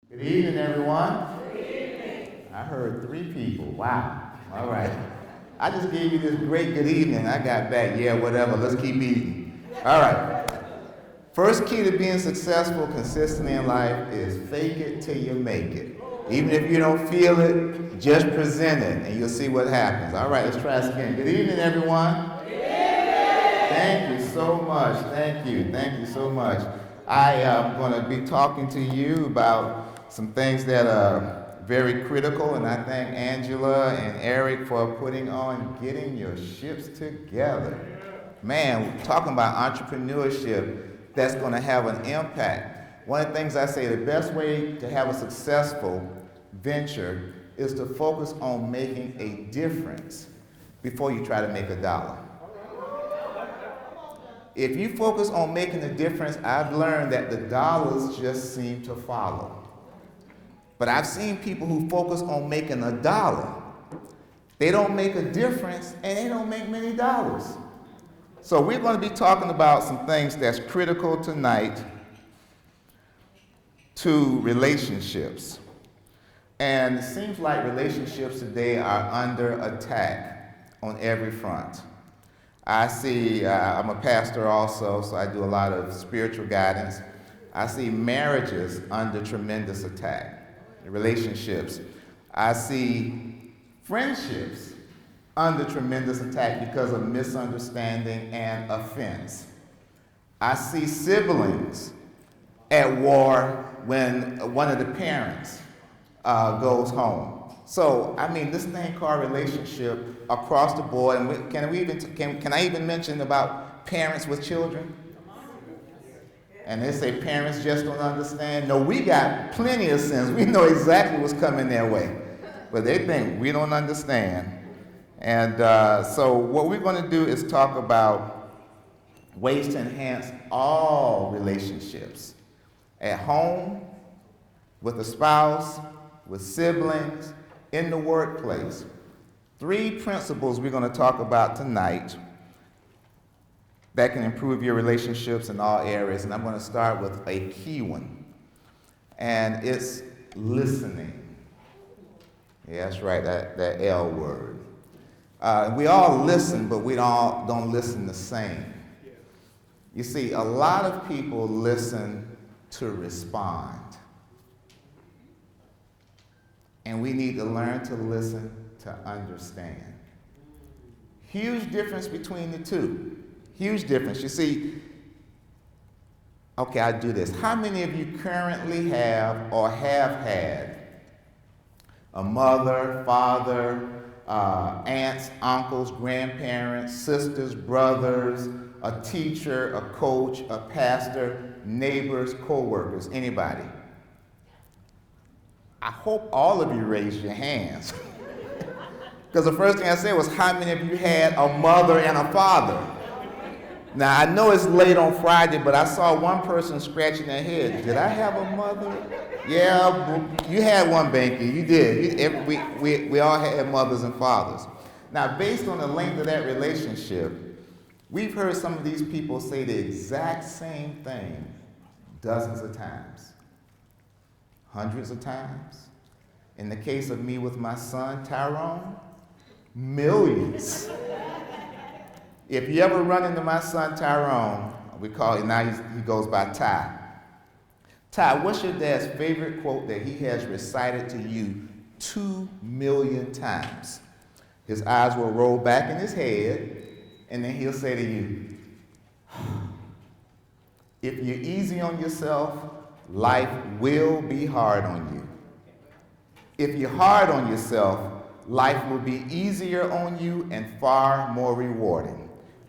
Good evening, everyone. Good evening. I heard 3 people. Wow. All right. I just gave you this great good evening. I got back. Yeah, whatever. Let's keep eating. All right. First key to being successful consistently in life is fake it till you make it. Even if you don't feel it, just present it and you'll see what happens. All right, let's try this again. Good evening, everyone. Good evening. Thank you so much. Thank you. Thank you so much. I am going to be talking to you about some things that are very critical, and I thank Angela and Eric for putting on Getting Your Ships Together. Man, talking about entrepreneurship that's going to have an impact. One of the things I say, the best way to have a successful venture is to focus on making a difference before you try to make a dollar. If you focus on making a difference, I've learned that the dollars just seem to follow. But I've seen people who focus on making a dollar. They don't make a difference and they don't make many dollars. So we're going to be talking about some things that's critical tonight to relationships. And it seems like relationships today are under attack on every front. I see, I'm a pastor also, so I do a lot of spiritual guidance. I see marriages under tremendous attack. Relationships. I see friendships under tremendous attack because of misunderstanding and offense. I see siblings at war when one of the parents goes home. So, I mean, this thing called relationship across the board, and can I even mention about parents with children? And they say parents just don't understand. No, we got plenty of sense. We know exactly what's coming their way. But they think we don't understand. And so what we're going to do is talk about ways to enhance all relationships. At home, with a spouse, with siblings, in the workplace. 3 principles we're going to talk about tonight that can improve your relationships in all areas. And I'm going to start with a key one. And it's listening. Yeah, that's right, that L word. We all listen, but we all don't listen the same. You see, a lot of people listen to respond. And we need to learn to listen to understand. Huge difference between the two. Huge difference. You see, okay, I'll do this. How many of you currently have or have had a mother, father, aunts, uncles, grandparents, sisters, brothers, a teacher, a coach, a pastor, neighbors, co-workers? Anybody? I hope all of you raised your hands. Because the first thing I said was, how many of you had a mother and a father? Now, I know it's late on Friday, but I saw one person scratching their head. Did I have a mother? Yeah, you had one, Banky. You did. We all had mothers and fathers. Now, based on the length of that relationship, we've heard some of these people say the exact same thing dozens of times, hundreds of times. In the case of me with my son, Tyrone, millions. If you ever run into my son Tyrone, we call him now, he goes by Tye. Tye, what's your dad's favorite quote that he has recited to you 2 million times? His eyes will roll back in his head, and then he'll say to you, if you're easy on yourself, life will be hard on you. If you're hard on yourself, life will be easier on you and far more rewarding.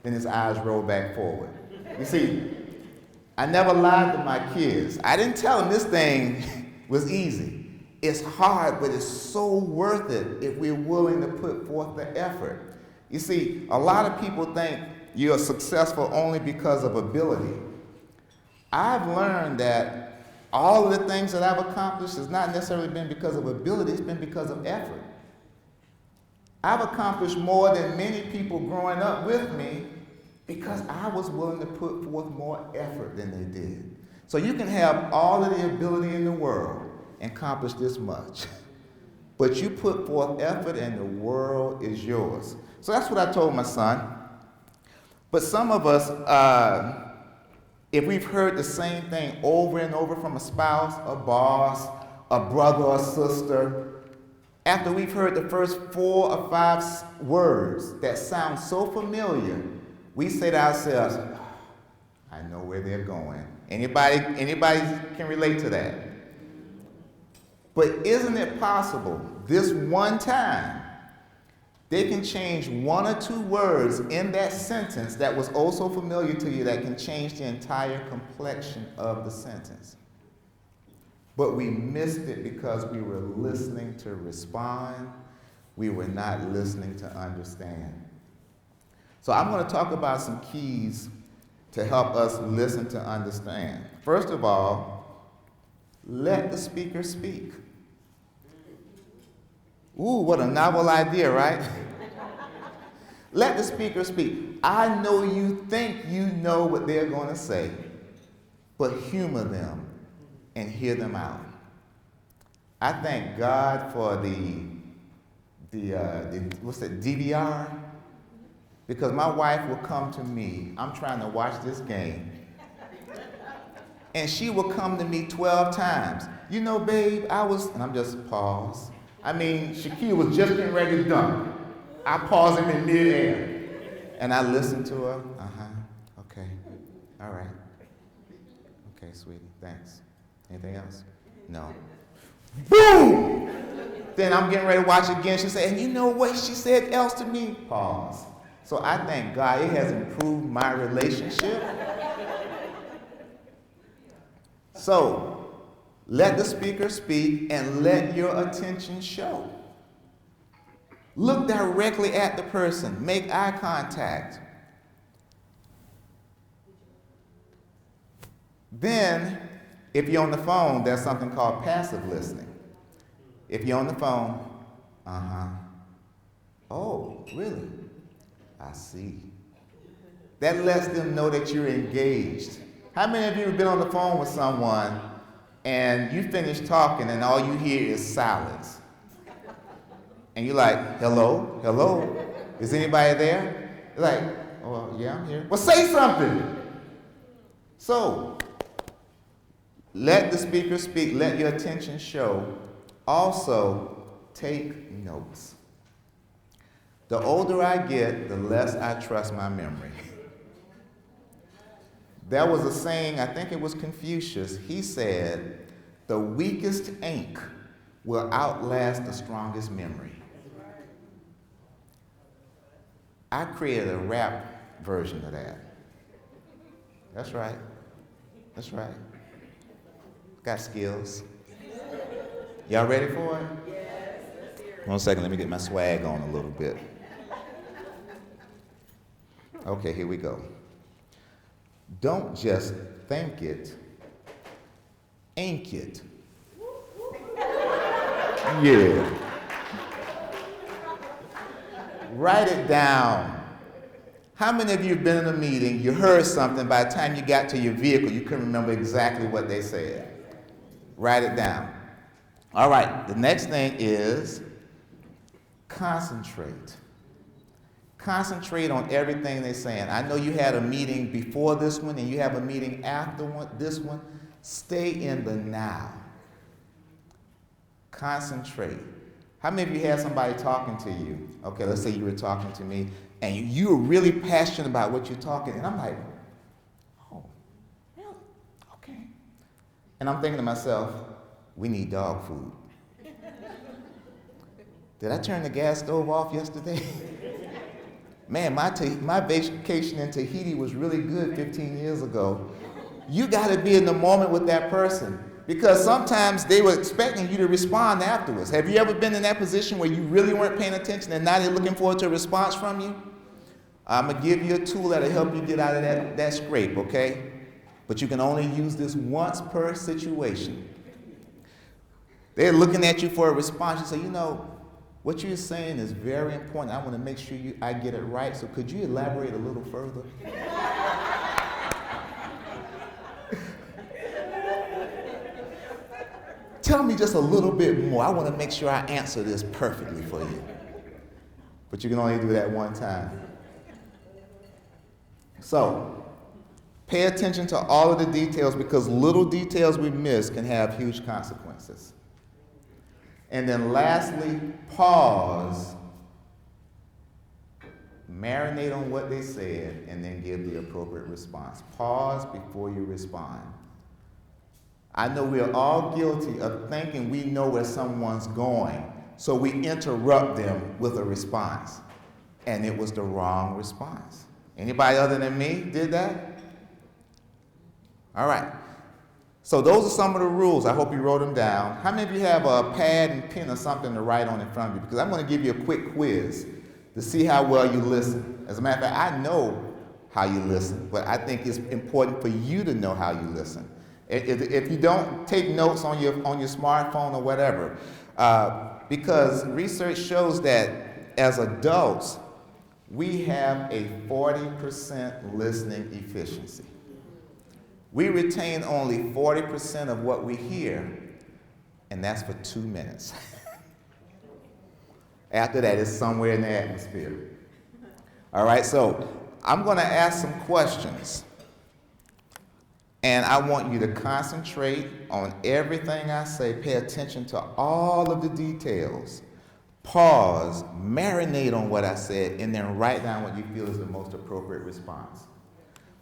Then his eyes roll back forward. You see, I never lied to my kids. I didn't tell them this thing was easy. It's hard, but it's so worth it if we're willing to put forth the effort. You see, a lot of people think you're successful only because of ability. I've learned that all of the things that I've accomplished has not necessarily been because of ability, it's been because of effort. I've accomplished more than many people growing up with me because I was willing to put forth more effort than they did. So you can have all of the ability in the world, and accomplish this much. But you put forth effort and the world is yours. So that's what I told my son. But some of us, if we've heard the same thing over and over from a spouse, a boss, a brother or sister, after we've heard the first 4 or 5 words that sound so familiar, we say to ourselves, I know where they're going. Anybody can relate to that? But isn't it possible this one time they can change 1 or 2 words in that sentence that was also familiar to you that can change the entire complexion of the sentence? But we missed it because we were listening to respond. We were not listening to understand. So I'm going to talk about some keys to help us listen to understand. First of all, let the speaker speak. Ooh, what a novel idea, right? Let the speaker speak. I know you think you know what they're going to say, but humor them and hear them out. I thank God for the what's that, DVR? Because my wife will come to me, I'm trying to watch this game, and she will come to me 12 times. You know, babe, and I'm just pause. I mean, Shaquille was just getting ready to dunk. I pause him in midair, and I listen to her. Okay, all right. Okay, sweetie, thanks. Anything else? No. Boom! Then I'm getting ready to watch it again. She said, and you know what she said else to me? Pause. So I thank God it has improved my relationship. So let the speaker speak and let your attention show. Look directly at the person. Make eye contact. Then, if you're on the phone, there's something called passive listening. If you're on the phone, oh, really? I see. That lets them know that you're engaged. How many of you have been on the phone with someone and you finish talking and all you hear is silence? And you're like, hello, hello, is anybody there? You're like, oh, yeah, I'm here. Well, say something. So, let the speaker speak, let your attention show. Also, take notes. The older I get, the less I trust my memory. There was a saying, I think it was Confucius, he said, the weakest ink will outlast the strongest memory. I created a rap version of that. That's right. That's right. Got skills. Y'all ready for it? Yes, let's hear it. 1 second, let me get my swag on a little bit. Okay, here we go. Don't just think it, ink it. Yeah. Write it down. How many of you have been in a meeting, you heard something, by the time you got to your vehicle, you couldn't remember exactly what they said? Write it down. All right, the next thing is concentrate. Concentrate on everything they're saying. I know you had a meeting before this one and you have a meeting after this one. Stay in the now. Concentrate. How many of you had somebody talking to you? Okay, let's say you were talking to me and you were really passionate about what you're talking, and I'm like, oh, really? Okay. And I'm thinking to myself, we need dog food. Did I turn the gas stove off yesterday? Man, my vacation in Tahiti was really good 15 years ago. You got to be in the moment with that person, because sometimes they were expecting you to respond afterwards. Have you ever been in that position where you really weren't paying attention and now they're looking forward to a response from you? I'm going to give you a tool that'll help you get out of that scrape, okay? But you can only use this once per situation. They're looking at you for a response. You say, you know, what you're saying is very important. I want to make sure I get it right. So could you elaborate a little further? tell me just a little bit more. I want to make sure I answer this perfectly for you. But you can only do that one time. So, pay attention to all of the details, because little details we miss can have huge consequences. And then lastly, pause, marinate on what they said, and then give the appropriate response. Pause before you respond. I know we're all guilty of thinking we know where someone's going, so we interrupt them with a response. And it was the wrong response. Anybody other than me did that? All right. So those are some of the rules. I hope you wrote them down. How many of you have a pad and pen or something to write on in front of you? Because I'm going to give you a quick quiz to see how well you listen. As a matter of fact, I know how you listen, but I think it's important for you to know how you listen. If you don't, take notes on your smartphone or whatever, because research shows that as adults, we have a 40% listening efficiency. We retain only 40% of what we hear, and that's for 2 minutes. After that, it's somewhere in the atmosphere. All right, so I'm going to ask some questions, and I want you to concentrate on everything I say. Pay attention to all of the details. Pause, marinate on what I said, and then write down what you feel is the most appropriate response.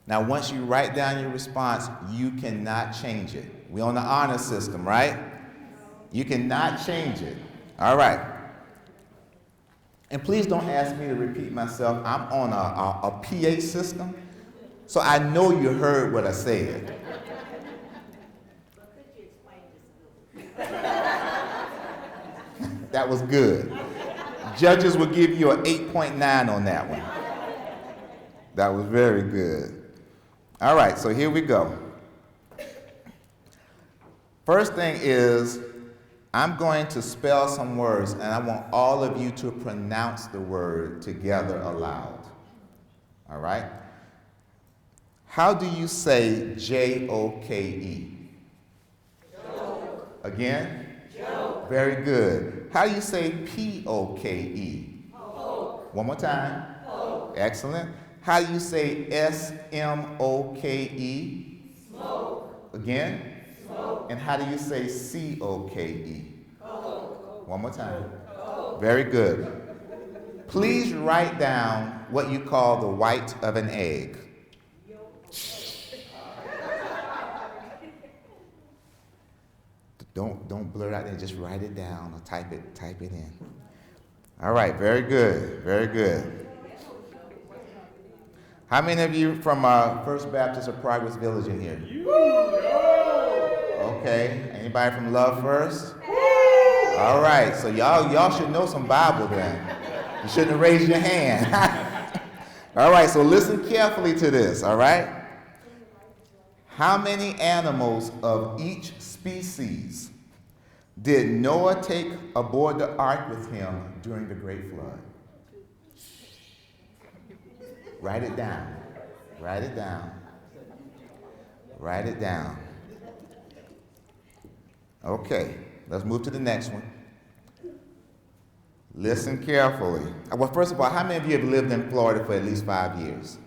Now, once you write down your response, you cannot change it. We're on the honor system, right? You cannot change it. All right. And please don't ask me to repeat myself. I'm on a PA system, so I know you heard what I said. That was good. Judges will give you an 8.9 on that one. That was very good. All right, so here we go. First thing is, I'm going to spell some words, and I want all of you to pronounce the word together aloud. All right? How do you say J-O-K-E? Joke. Again? Joke. Very good. How do you say P-O-K-E? Poke. One more time. Poke. Excellent. How do you say S-M-O-K-E? Smoke. Again? Smoke. And how do you say C-O-K-E? Coke. One more time. Coke. Very good. Please write down what you call the white of an egg. Don't blur it out there, just write it down or type it in. All right, very good, very good. How many of you from First Baptist of Progress Village in here? Okay, anybody from Love First? All right, so y'all should know some Bible then. You shouldn't have raised your hand. All right, so listen carefully to this, all right? How many animals of each species did Noah take aboard the ark with him during the great flood? Write it down. Write it down. Write it down. Okay, let's move to the next one. Listen carefully. Well, first of all, how many of you have lived in Florida for at least 5 years?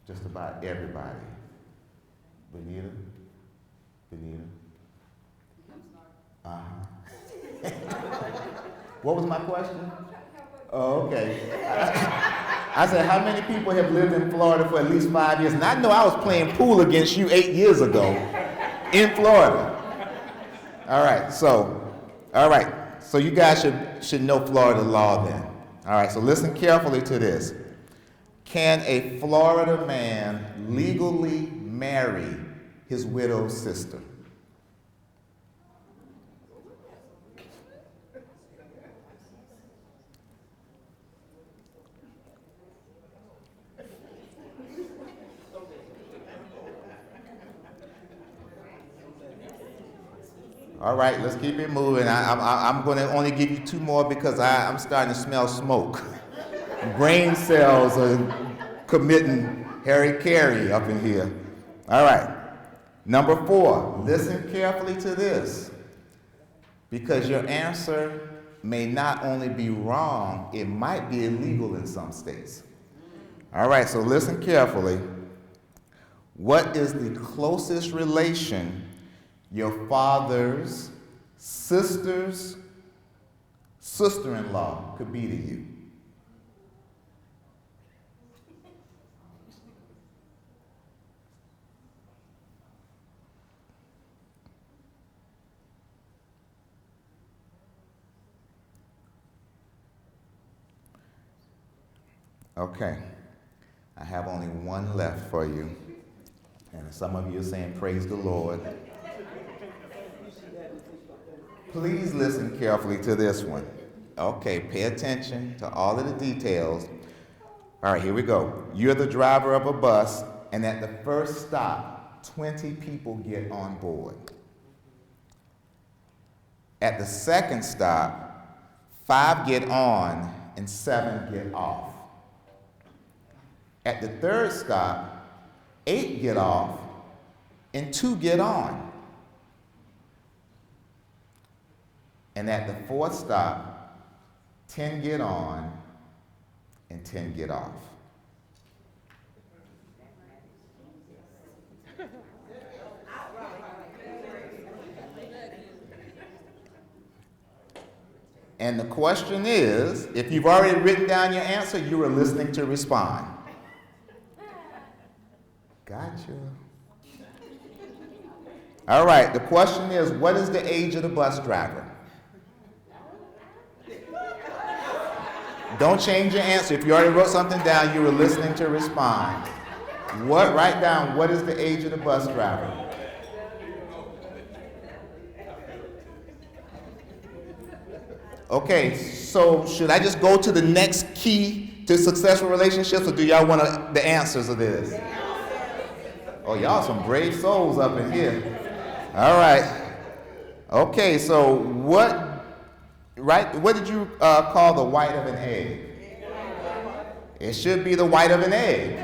Just about everybody. Benita? Uh-huh. What was my question? Oh, okay. I said, how many people have lived in Florida for at least 5 years? And I know I was playing pool against you 8 years ago in Florida. All right, so you guys should know Florida law then. All right, so listen carefully to this. Can a Florida man legally marry his widowed sister? All right, let's keep it moving. I'm going to only give you 2 more because I'm starting to smell smoke. Brain cells are committing Harry Carey up in here. All right. Number 4, listen carefully to this, because your answer may not only be wrong, it might be illegal in some states. All right, so listen carefully. What is the closest relation your father's sister's sister-in-law could be to you? Okay, I have only one left for you. And some of you are saying, praise the Lord. Please listen carefully to this one. Okay, pay attention to all of the details. All right, here we go. You're the driver of a bus, and at the first stop, 20 people get on board. At the second stop, 5 get on and 7 get off. At the third stop, 8 get off and 2 get on. And at the fourth stop, 10 get on and 10 get off. And the question is, if you've already written down your answer, you were listening to respond. Gotcha. All right, the question is, what is the age of the bus driver? Don't change your answer. If you already wrote something down, you were listening to respond. Write down, what is the age of the bus driver? Okay, so should I just go to the next key to successful relationships, or do y'all want the answers of this? Oh, y'all some brave souls up in here. All right. Okay, so what did you call the white of an egg? It should be the white of an egg.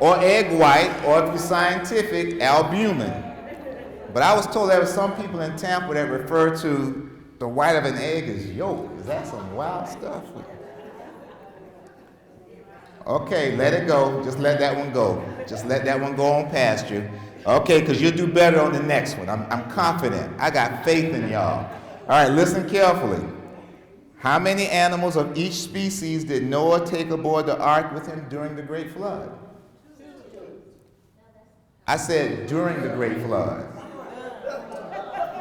Or egg white, or if you're scientific, albumin. But I was told there were some people in Tampa that refer to the white of an egg as yolk. Is that some wild stuff? Okay, let it go. Just let that one go. Just let that one go on past you. Okay, because you'll do better on the next one. I'm confident. I got faith in y'all. All right, listen carefully. How many animals of each species did Noah take aboard the ark with him during the great flood? I said during the great flood.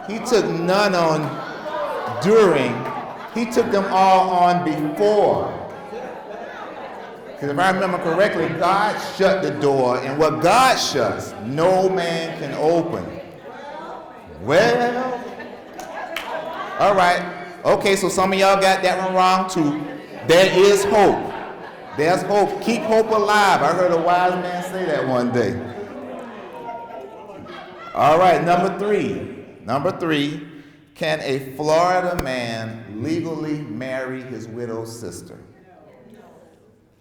He took none on during. He took them all on before. Because if I remember correctly, God shut the door, and what God shuts, no man can open. Well, all right. Okay, so some of y'all got that one wrong too. There is hope. There's hope. Keep hope alive. I heard a wise man say that one day. All right, number three. Can a Florida man legally marry his widowed sister?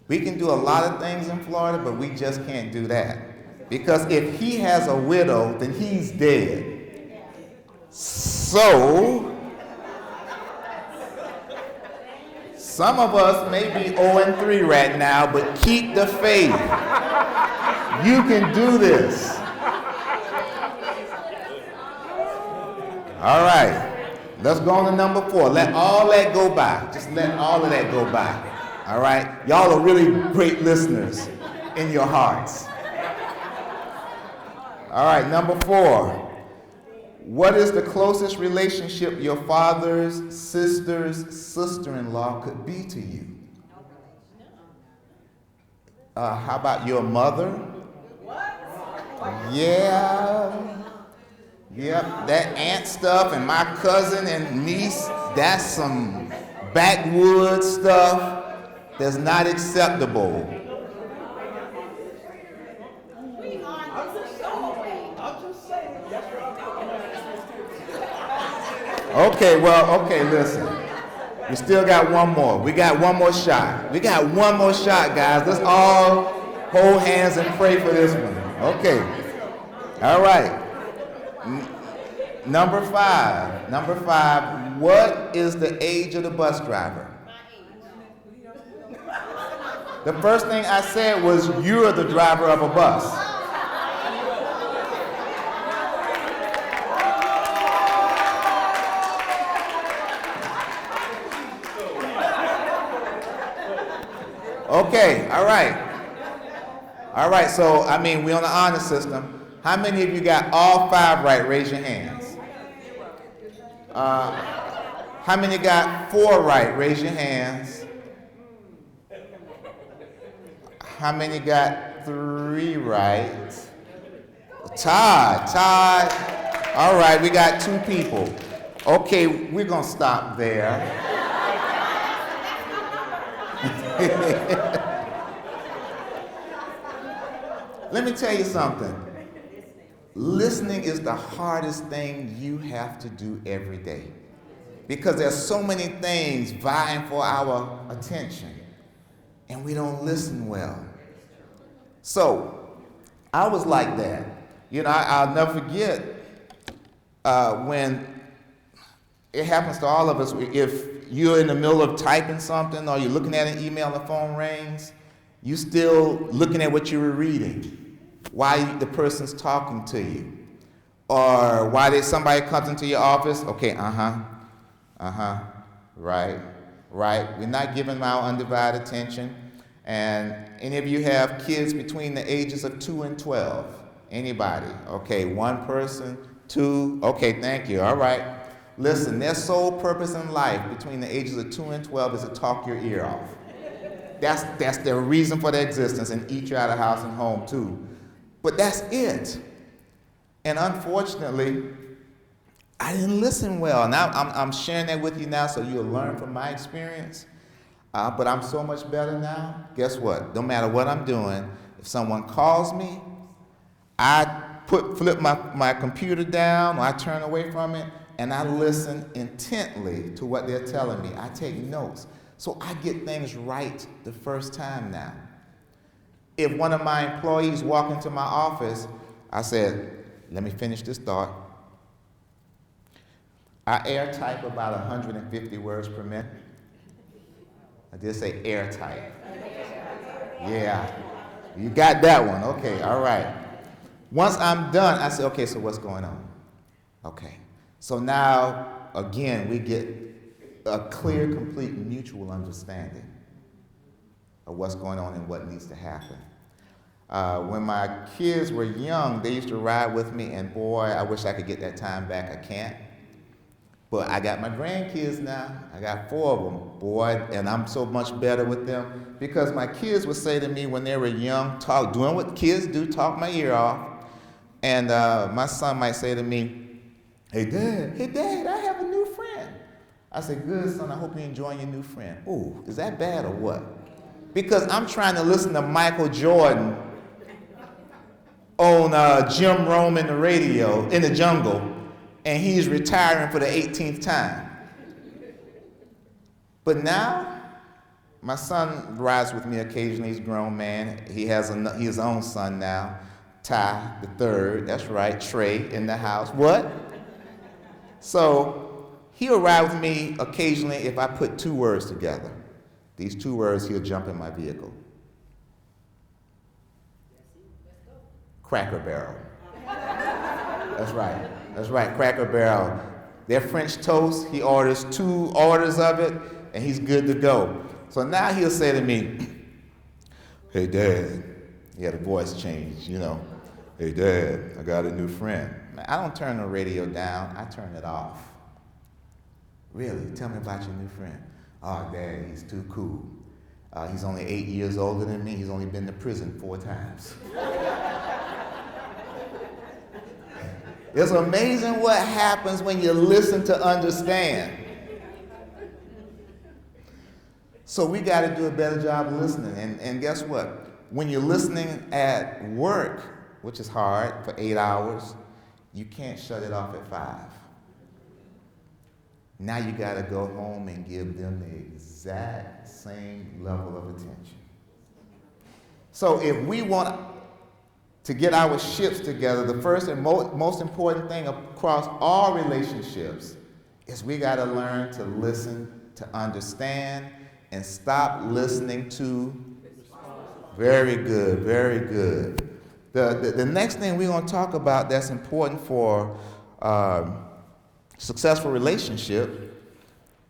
We can do a lot of things in Florida, but we just can't do that. Because if he has a widow, then he's dead. So, some of us may be 0-3 right now, but keep the faith. You can do this. All right, let's go on to number 4. Let all that go by. Just let all of that go by. All right? Y'all are really great listeners in your hearts. All right, number 4. What is the closest relationship your father's sister's sister-in-law could be to you? How about your mother? Yeah. Yep, that aunt stuff and my cousin and niece, that's some backwoods stuff that's not acceptable. Okay, listen. We still got one more. We got one more shot. Guys. Let's all hold hands and pray for this one. Okay. All right. Number five. Number five. What is the age of the bus driver? The first thing I said was, you're the driver of a bus. Okay, all right. All right, so, I mean, we're on the honor system. How many of you got all five right? Raise your hands. How many got four right? Raise your hands. How many got three right? Tye. All right, we got two people. Okay, we're going to stop there. Let me tell you something. Listening is the hardest thing you have to do every day, because there's so many things vying for our attention, and we don't listen well. So I was like that. You know, I'll never forget when it happens to all of us. If you're in the middle of typing something, or you're looking at an email and the phone rings, you're still looking at what you were reading while the person's talking to you. Or while somebody comes into your office, okay, right. We're not giving them our undivided attention. And any of you have kids between the ages of 2 and 12? Anybody? Okay, one person, two, okay, thank you, all right. Listen, their sole purpose in life between the ages of 2 and 12 is to talk your ear off. That's their reason for their existence, and eat you out of house and home too. But that's it. And unfortunately, I didn't listen well. Now I'm sharing that with you now so you'll learn from my experience. But I'm so much better now. Guess what? No matter what I'm doing, if someone calls me, I flip my computer down, or I turn away from it, and I listen intently to what they're telling me. I take notes. So I get things right the first time now. If one of my employees walk into my office, I said, let me finish this thought. I air type about 150 words per minute. I did say air type. Yeah, you got that one. Okay, all right. Once I'm done, I say, okay, so what's going on? Okay, so now, again, we get a clear, complete, mutual understanding of what's going on and what needs to happen. When my kids were young, they used to ride with me, and boy, I wish I could get that time back. I can't. But I got my grandkids now. I got 4 of them, boy, and I'm so much better with them, because my kids would say to me when they were young, doing what kids do, talk my ear off. And my son might say to me, hey dad, I have a new friend. I said, good, son, I hope you're enjoying your new friend. Ooh, is that bad or what? Because I'm trying to listen to Michael Jordan on Jim Rome in the radio, in the jungle, and he's retiring for the 18th time. But now, my son rides with me occasionally. He's a grown man. He has his own son now, Tye the third. That's right, Trey in the house. What? So he'll ride with me occasionally if I put 2 words together. These 2 words, he'll jump in my vehicle. Cracker Barrel. That's right, Cracker Barrel. They're French toast. He orders 2 orders of it, and he's good to go. So now he'll say to me, hey, Dad. He had a voice change, you know. Hey, Dad, I got a new friend. I don't turn the radio down. I turn it off. Really? Tell me about your new friend. Oh, Dad, he's too cool. He's only 8 years older than me. He's only been to prison 4 times. It's amazing what happens when you listen to understand. So we got to do a better job of listening. And guess what? When you're listening at work, which is hard for 8 hours, you can't shut it off at 5. Now you got to go home and give them the exact same level of attention. So if we want to get our ships together, the first and most important thing across all relationships is we got to learn to listen, to understand, and stop listening to. Very good, very good. The next thing we're going to talk about that's important for successful relationship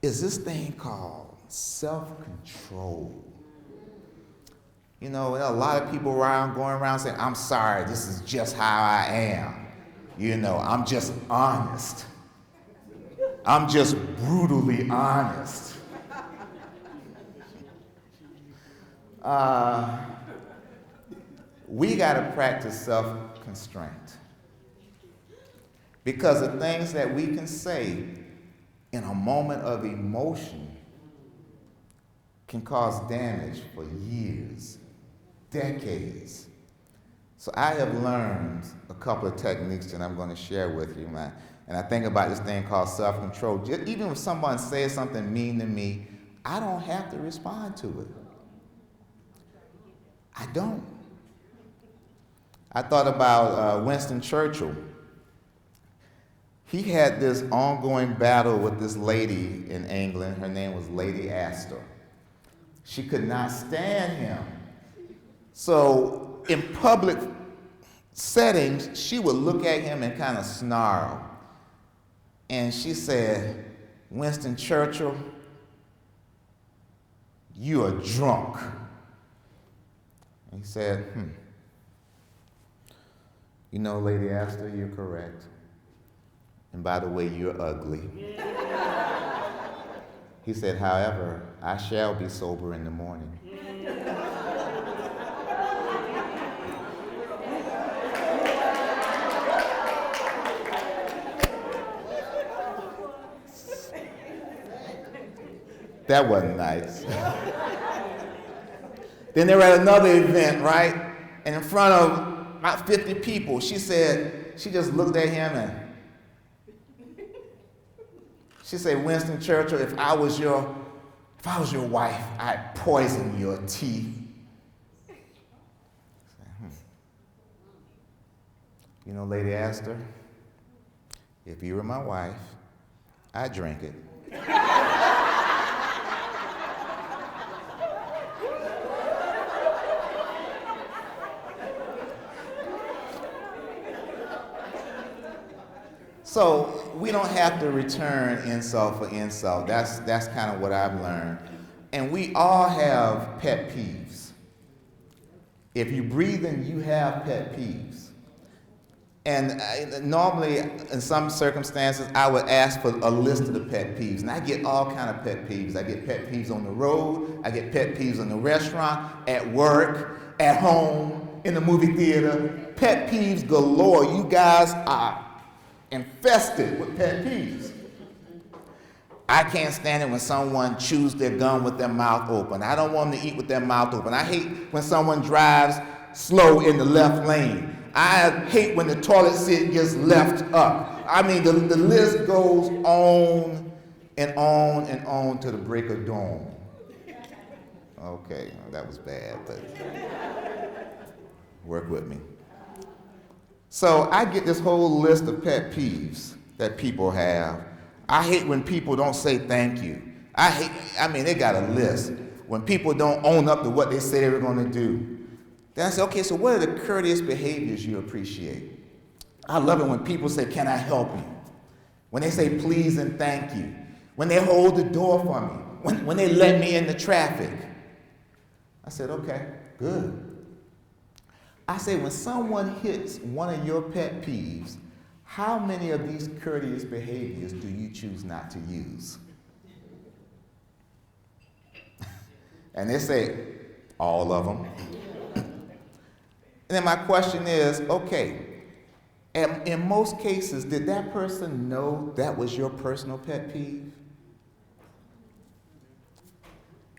is this thing called self-control. You know, there are a lot of people going around saying, I'm sorry, this is just how I am. You know, I'm just honest. I'm just brutally honest. We got to practice self-constraint. Because the things that we can say in a moment of emotion can cause damage for years, decades. So I have learned a couple of techniques that I'm going to share with you, man. And I think about this thing called self-control. Even if someone says something mean to me, I don't have to respond to it. I don't. I thought about Winston Churchill. He had this ongoing battle with this lady in England. Her name was Lady Astor. She could not stand him. So in public settings, she would look at him and kind of snarl. And she said, Winston Churchill, you are drunk. And he said, You know, Lady Astor, you're correct. And by the way, you're ugly. He said, however, I shall be sober in the morning. That wasn't nice. Then they were at another event, right? And in front of about 50 people, she said, she just looked at him and she said, Winston Churchill, if I was your wife, I'd poison your tea. You know, Lady Astor, if you were my wife, I'd drink it. So we don't have to return insult for insult. That's kind of what I've learned. And we all have pet peeves. If you're breathing, you have pet peeves. And normally, in some circumstances, I would ask for a list of the pet peeves. And I get all kind of pet peeves. I get pet peeves on the road. I get pet peeves in the restaurant, at work, at home, in the movie theater. Pet peeves galore. You guys are infested with pet peeves. I can't stand it when someone chews their gum with their mouth open. I don't want them to eat with their mouth open. I hate when someone drives slow in the left lane. I hate when the toilet seat gets left up. I mean, the list goes on and on and on to the break of dawn. Okay, that was bad, but work with me. So I get this whole list of pet peeves that people have. I hate when people don't say thank you. They got a list. When people don't own up to what they say they were going to do. Then I say, okay, so what are the courteous behaviors you appreciate? I love it when people say, can I help you? When they say please and thank you. When they hold the door for me. When they let me in the traffic. I said, okay, good. I say, when someone hits one of your pet peeves, how many of these courteous behaviors do you choose not to use? And they say, all of them. And then my question is, okay, in most cases, did that person know that was your personal pet peeve?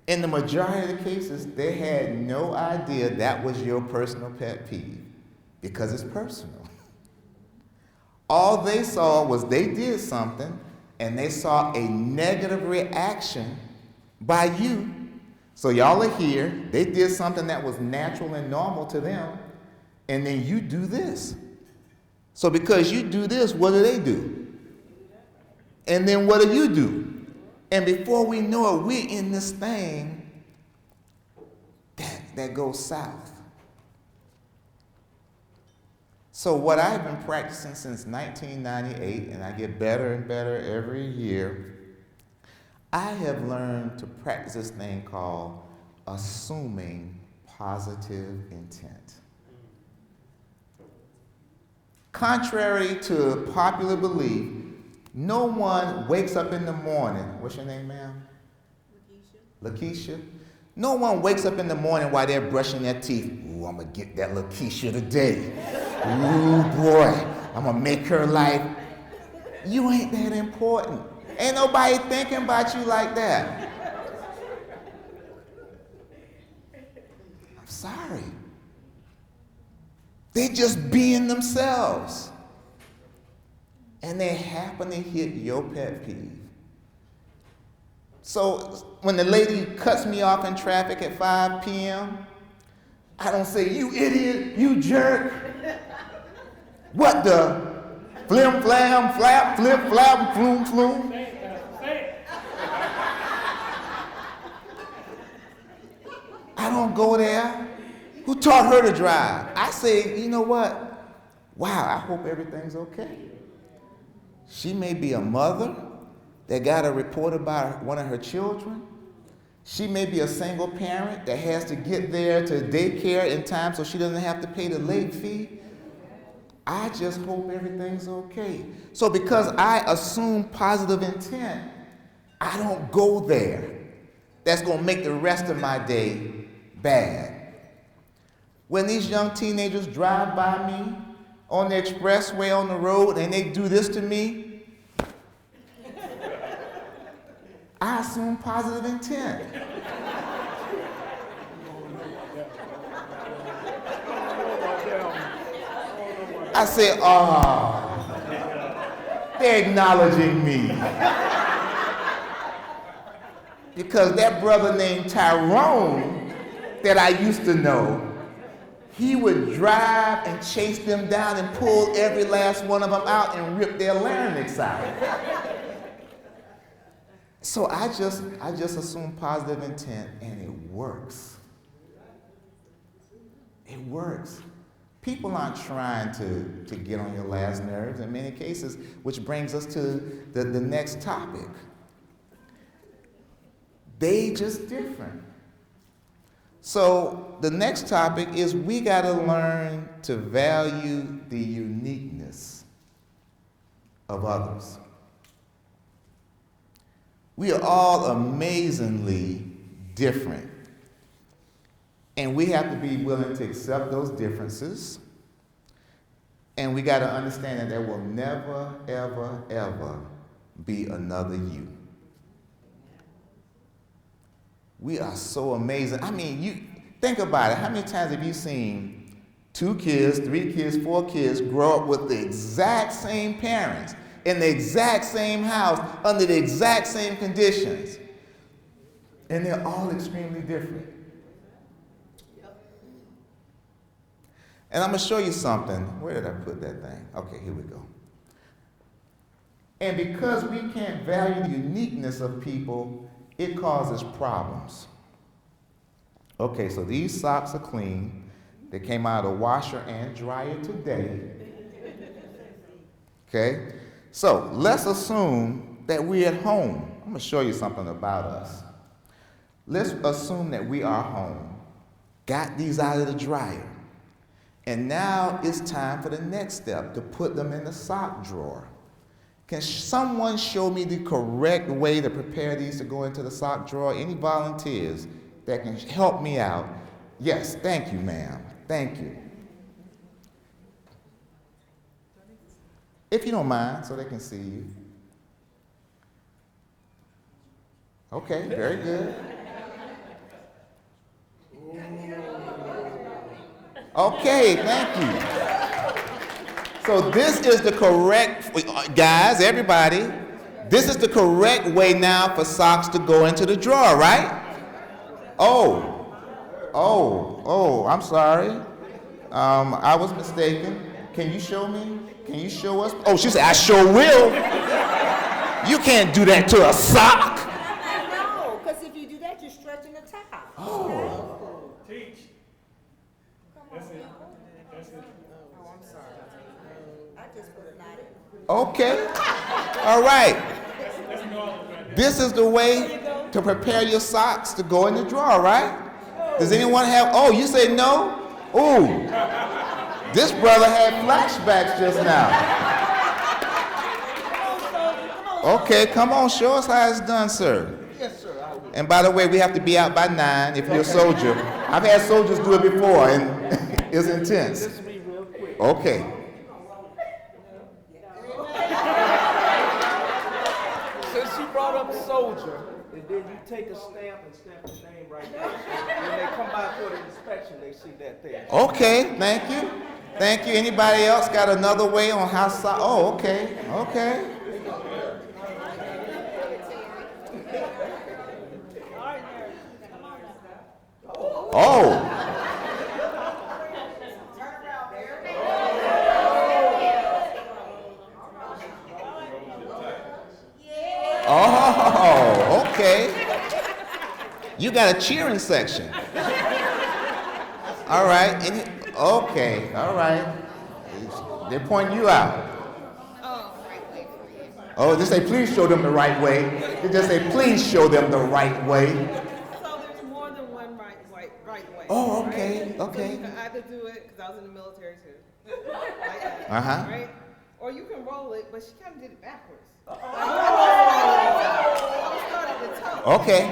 In the majority of the cases, they had no idea that was your personal pet peeve because it's personal. All they saw was they did something and they saw a negative reaction by you. So y'all are here, they did something that was natural and normal to them, and then you do this. So because you do this, what do they do? And then what do you do? And before we know it, we're in this thing that goes south. So what I've been practicing since 1998, and I get better and better every year, I have learned to practice this thing called assuming positive intent. Contrary to popular belief, no one wakes up in the morning. What's your name, ma'am? Lakeisha. No one wakes up in the morning while they're brushing their teeth. Ooh, I'm going to get that Lakeisha today. Ooh, boy, I'm going to make her life. You ain't that important. Ain't nobody thinking about you like that. I'm sorry. They just being themselves. And they happen to hit your pet peeve. So when the lady cuts me off in traffic at 5 p.m., I don't say, you idiot, you jerk. What the flim flam flap flip flap floom floom? I don't go there. Who taught her to drive? I say, you know what? Wow, I hope everything's okay. She may be a mother that got a report about one of her children. She may be a single parent that has to get there to daycare in time so she doesn't have to pay the late fee. I just hope everything's okay. So because I assume positive intent, I don't go there. That's going to make the rest of my day bad. When these young teenagers drive by me on the expressway on the road and they do this to me, I assume positive intent. I say, oh, they're acknowledging me. Because that brother named Tyrone that I used to know, he would drive and chase them down and pull every last one of them out and rip their larynx out. So I just assume positive intent, and it works. It works. People aren't trying to get on your last nerves in many cases, which brings us to the next topic. They just different. So the next topic is we got to learn to value the uniqueness of others. We are all amazingly different. And we have to be willing to accept those differences. And we got to understand that there will never, ever, ever be another you. We are so amazing. I mean, you think about it. How many times have you seen 2 kids, 3 kids, 4 kids grow up with the exact same parents, in the exact same house, under the exact same conditions? And they're all extremely different. And I'm going to show you something. Where did I put that thing? Okay, here we go. And because we can't value the uniqueness of people, it causes problems. Okay, so these socks are clean. They came out of the washer and dryer today. Okay, so let's assume that we're at home. I'm going to show you something about us. Let's assume that we are home, got these out of the dryer, and now it's time for the next step, to put them in the sock drawer. Can someone show me the correct way to prepare these to go into the sock drawer? Any volunteers that can help me out? Yes, thank you, ma'am. Thank you. If you don't mind, so they can see you. Okay, very good. Okay, thank you. So this is the correct, guys, everybody, this is the correct way now for socks to go into the drawer, right? Oh, I'm sorry. I was mistaken. Can you show me? Can you show us? Oh, she said, I sure will. You can't do that to a sock. No, because if you do that, you're stretching the top. Oh. Teach. That's it. That's it. Oh, I'm sorry. I just put a knot in. Okay. All right. This is the way to prepare your socks to go in the drawer, right? Does anyone have, oh, you say no? Ooh. This brother had flashbacks just now. Okay, come on, show us how it's done, sir. Yes, sir. I will. And by the way, we have to be out by 9 if you're a soldier. I've had soldiers do it before, and it's intense. This will be real quick. Okay. Since you brought up soldier, and then you take a stamp and stamp the name right there. When they come by for the inspection, they see that there. Okay, thank you. Thank you. Anybody else got another way on how oh, okay, okay. Oh. Oh, okay. You got a cheering section. All right. Okay. All right. They're pointing you out. Oh, they say, please show them the right way. They just say, please show them the right way. So there's more than one right way. Oh, okay, right? okay. So you can either do it, because I was in the military too. Like that, Uh-huh. Right? Or you can roll it, but she kind of did it backwards. I would start at the toe. Okay.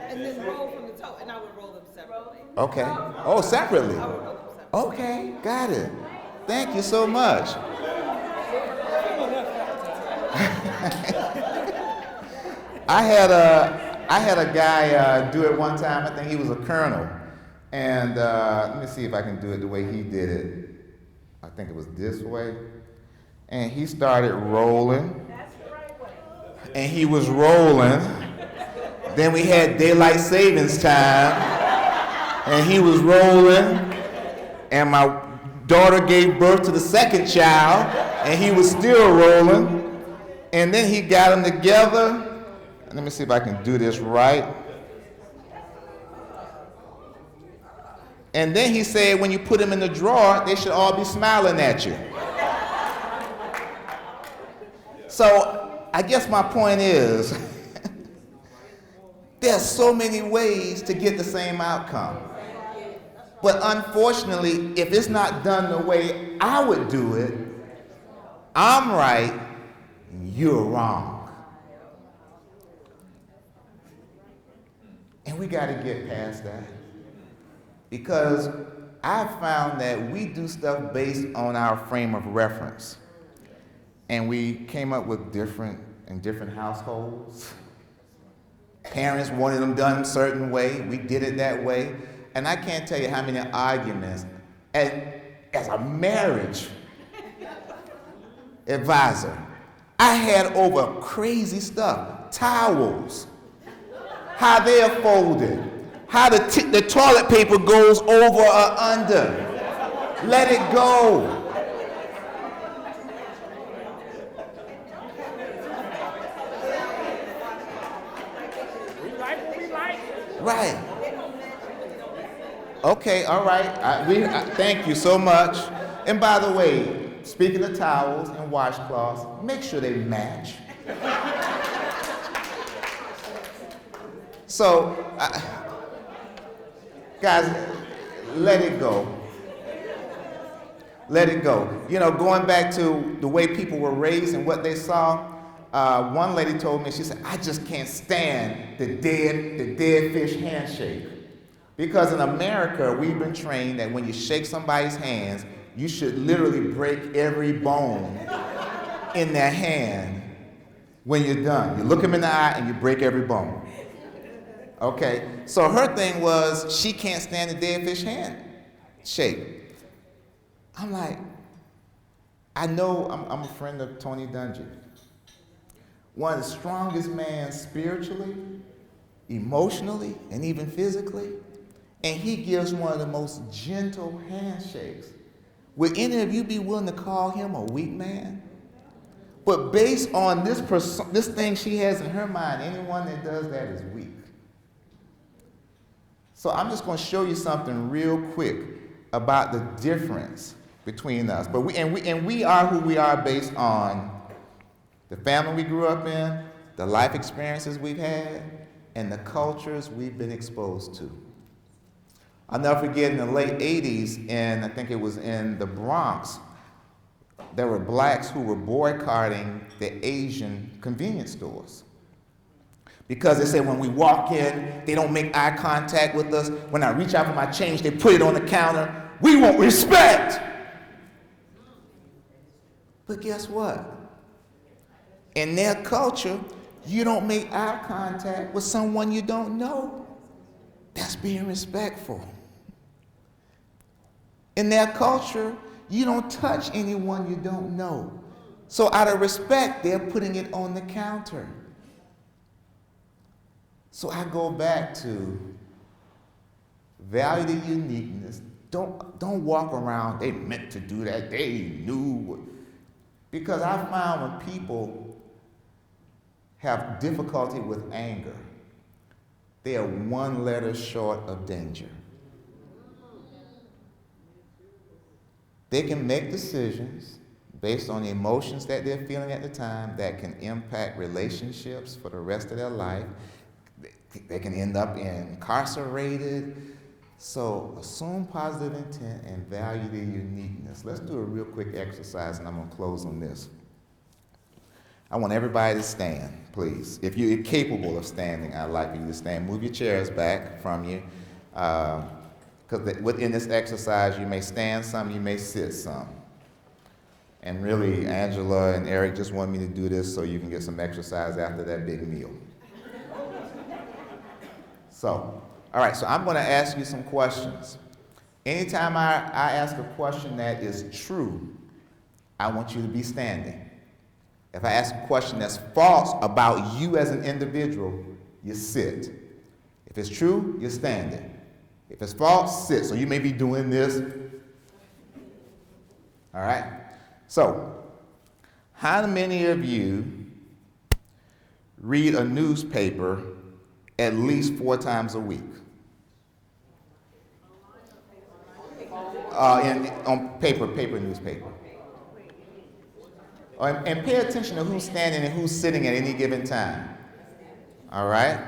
And then roll from the toe, and I would roll them separately. Okay. Oh, separately. I would roll them separately. Okay, got it. Thank you so much. I had a guy do it one time. I think he was a colonel, and let me see if I can do it the way he did it. I think it was this way, and he started rolling. That's the right way. And he was rolling. Then we had daylight savings time, and he was rolling. And my daughter gave birth to the second child, and he was still rolling. And then he got them together. Let me see if I can do this right. And then he said, when you put them in the drawer, they should all be smiling at you. So I guess my point is, there's so many ways to get the same outcome. But unfortunately, if it's not done the way I would do it, I'm right, you're wrong. And we got to get past that. Because I've found that we do stuff based on our frame of reference. And we came up with different households. Parents wanted them done a certain way. We did it that way. And I can't tell you how many arguments. As a marriage advisor, I had over crazy stuff. Towels, how they're folded, how the toilet paper goes over or under. Let it go. We like what we like. Right. Okay, all right. Thank you so much. And by the way, speaking of towels and washcloths, make sure they match. So, guys, let it go. Let it go. You know, going back to the way people were raised and what they saw, one lady told me, she said, I just can't stand the dead fish handshake. Because in America, we've been trained that when you shake somebody's hands, you should literally break every bone in their hand when you're done. You look them in the eye and you break every bone. Okay, so her thing was she can't stand the dead fish handshake. I'm like, I know I'm a friend of Tony Dungy. One of the strongest men spiritually, emotionally, and even physically. And he gives one of the most gentle handshakes. Would any of you be willing to call him a weak man? But based on this thing she has in her mind, anyone that does that is weak. So I'm just going to show you something real quick about the difference between us. But we are who we are based on the family we grew up in, the life experiences we've had, and the cultures we've been exposed to. I'll never forget in the late 80s, and I think it was in the Bronx, there were blacks who were boycotting the Asian convenience stores. Because they said when we walk in, they don't make eye contact with us. When I reach out for my change, they put it on the counter. We want respect. But guess what? In their culture, you don't make eye contact with someone you don't know. That's being respectful. In their culture, you don't touch anyone you don't know. So out of respect, they're putting it on the counter. So I go back to value the uniqueness. Don't walk around, they meant to do that, they knew. Because I found when people have difficulty with anger, they are one letter short of danger. They can make decisions based on the emotions that they're feeling at the time that can impact relationships for the rest of their life. They can end up incarcerated. So assume positive intent and value the uniqueness. Let's do a real quick exercise, and I'm going to close on this. I want everybody to stand, please. If you're capable of standing, I'd like for you to stand. Move your chairs back from you. Because within this exercise, you may stand some, you may sit some. And really, Angela and Eric just want me to do this so you can get some exercise after that big meal. So, all right, so I'm going to ask you some questions. Anytime I ask a question that is true, I want you to be standing. If I ask a question that's false about you as an individual, you sit. If it's true, you're standing. If it's false, sit. So you may be doing this. All right? So, how many of you read a newspaper at least 4 times a week? On paper newspaper. And pay attention to who's standing and who's sitting at any given time. All right?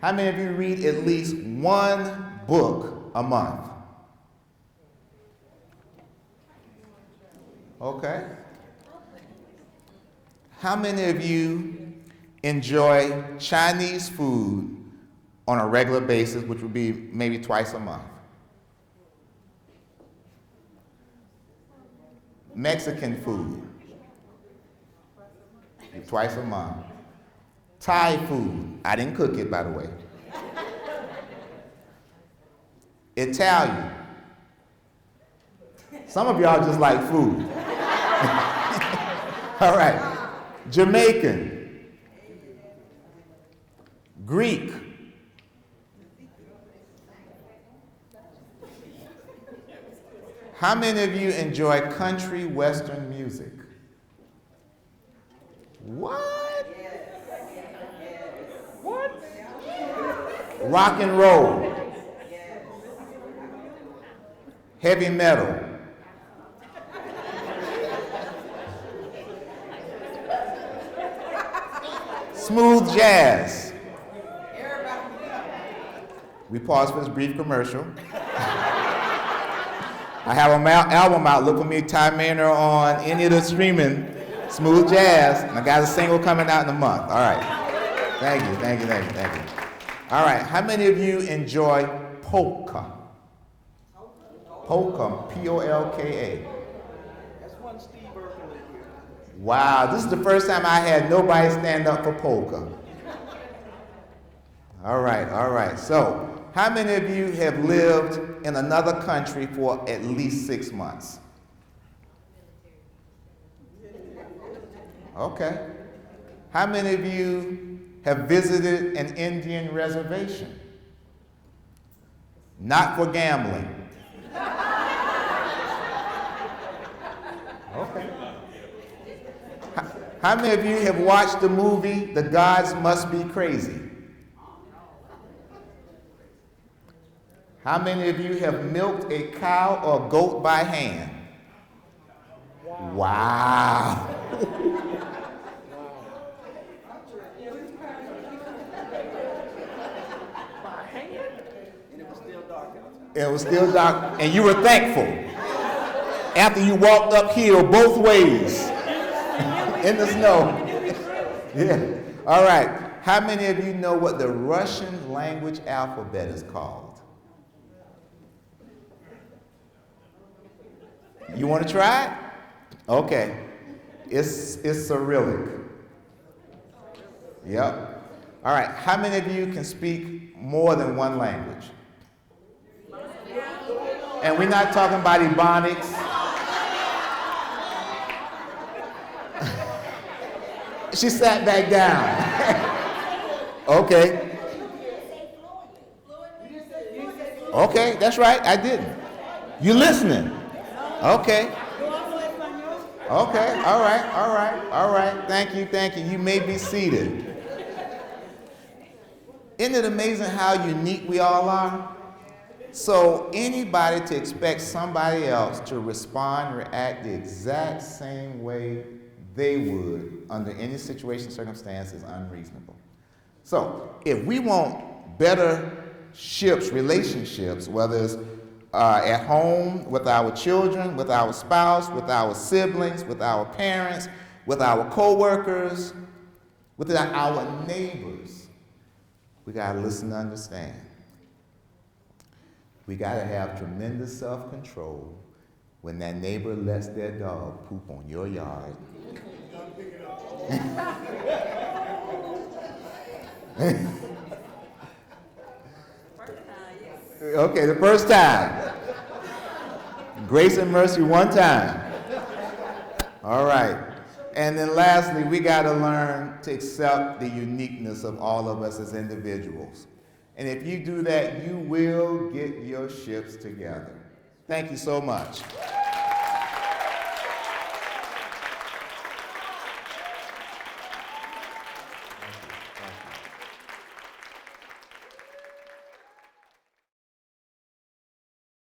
How many of you read at least 1 book a month? Okay. How many of you enjoy Chinese food on a regular basis, which would be maybe twice a month? Mexican food, twice a month. Thai food, I didn't cook it, by the way. Italian. Some of y'all just like food. All right. Jamaican. Greek. How many of you enjoy country western music? What? What? Rock and roll. Heavy metal. Smooth jazz. We pause for this brief commercial. I have an album out. Look for me, Tye Maner, on any of the streaming smooth jazz. And I got a single coming out in a month. All right. Thank you. All right. How many of you enjoy polka? Polka, P-O-L-K-A. That's one Steve Irwin here. Wow, this is the first time I had nobody stand up for polka. All right. So, how many of you have lived in another country for at least 6 months? Okay. How many of you have visited an Indian reservation? Not for gambling. Okay. How many of you have watched the movie The Gods Must Be Crazy? How many of you have milked a cow or goat by hand? Wow. And it was still dark outside. It was still dark, and you were thankful after you walked uphill both ways in the snow. Yeah. All right. How many of you know what the Russian language alphabet is called? You want to try it? Okay. It's Cyrillic. Yep. All right. How many of you can speak more than one language? And we're not talking about Ebonics. She sat back down. Okay. Okay, that's right. I didn't. You listening? Okay. Okay. All right. All right. All right. Thank you. Thank you. You may be seated. Isn't it amazing how unique we all are? So anybody to expect somebody else to respond, react the exact same way they would under any situation, circumstance is unreasonable. So if we want better relationships, whether it's at home, with our children, with our spouse, with our siblings, with our parents, with our co-workers, with our neighbors, we gotta listen to understand. We gotta have tremendous self-control when that neighbor lets their dog poop on your yard. Okay, the first time. Grace and mercy one time. All right. And then lastly, we got to learn to accept the uniqueness of all of us as individuals. And if you do that, you will get your ships together. Thank you so much.